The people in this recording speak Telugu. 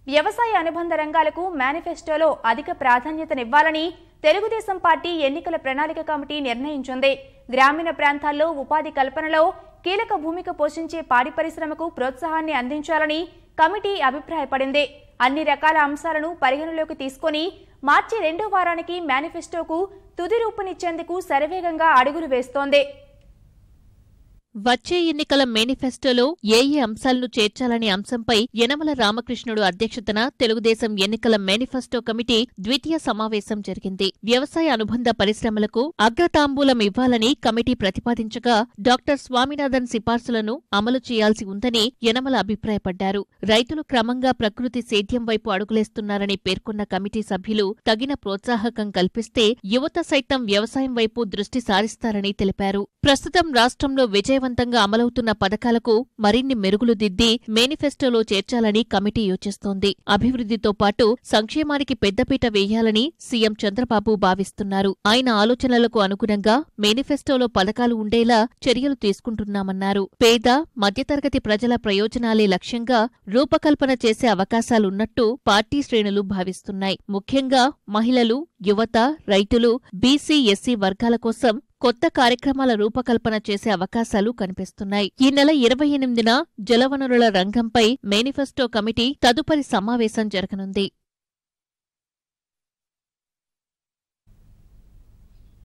వ్యవసాయ అనుబంధ రంగాలకు మేనిఫెస్టోలో అధిక ప్రాధాన్యతనివ్వాలని తెలుగుదేశం పార్టీ ఎన్నికల ప్రణాళిక కమిటీ నిర్ణయించింది. గ్రామీణ ప్రాంతాల్లో ఉపాధి కల్పనలో కీలక భూమిక పోషించే పాడి పరిశ్రమకు ప్రోత్సాహాన్ని అందించాలని కమిటీ అభిప్రాయపడింది. అన్ని రకాల అంశాలను పరిగణలోకి తీసుకుని మార్చి 2వ వారానికి మేనిఫెస్టోకు తుది రూపునిచ్చేందుకు శరవేగంగా అడుగులు వేస్తోంది. వచ్చే ఎన్నికల మేనిఫెస్టోలో ఏ అంశాలను చేర్చాలనే అంశంపై యనమల రామకృష్ణుడు అధ్యక్షతన తెలుగుదేశం ఎన్నికల మేనిఫెస్టో కమిటీ ద్వితీయ సమావేశం జరిగింది. వ్యవసాయ అనుబంధ పరిశ్రమలకు అగ్రతాంబూలం ఇవ్వాలని కమిటీ ప్రతిపాదించగా డాక్టర్ స్వామినాథన్ సిఫార్సులను అమలు చేయాల్సి ఉందని యనమల అభిప్రాయపడ్డారు. రైతులు క్రమంగా ప్రకృతి సేద్యం వైపు అడుగులేస్తున్నారని పేర్కొన్న కమిటీ సభ్యులు తగిన ప్రోత్సాహకం కల్పిస్తే యువత సైతం వ్యవసాయం వైపు దృష్టి సారిస్తారని తెలిపారు. ప్రస్తుతం రాష్ట్రంలో విజయవంతంగా అమలవుతున్న పథకాలకు మరిన్ని మెరుగులు దిద్ది మేనిఫెస్టోలో చేర్చాలని కమిటీ యోచిస్తోంది. అభివృద్ధితో పాటు సంక్షేమానికి పెద్దపీట వేయాలని సీఎం చంద్రబాబు భావిస్తున్నారు. ఆయన ఆలోచనలకు అనుగుణంగా మేనిఫెస్టోలో పథకాలు ఉండేలా చర్యలు తీసుకుంటున్నామన్నారు. పేద, మధ్యతరగతి ప్రజల ప్రయోజనాలే లక్ష్యంగా రూపకల్పన చేసే అవకాశాలున్నట్టు పార్టీ శ్రేణులు భావిస్తున్నాయి. ముఖ్యంగా మహిళలు, యువత, రైతులు, బీసీ, ఎస్సీ వర్గాల కోసం కొత్త కార్యక్రమాల రూపకల్పన చేసే అవకాశాలు కనిపిస్తున్నాయి. ఈ నెల 28న జలవనరుల రంగంపై మేనిఫెస్టో కమిటీ తదుపరి సమావేశం జరగనుంది.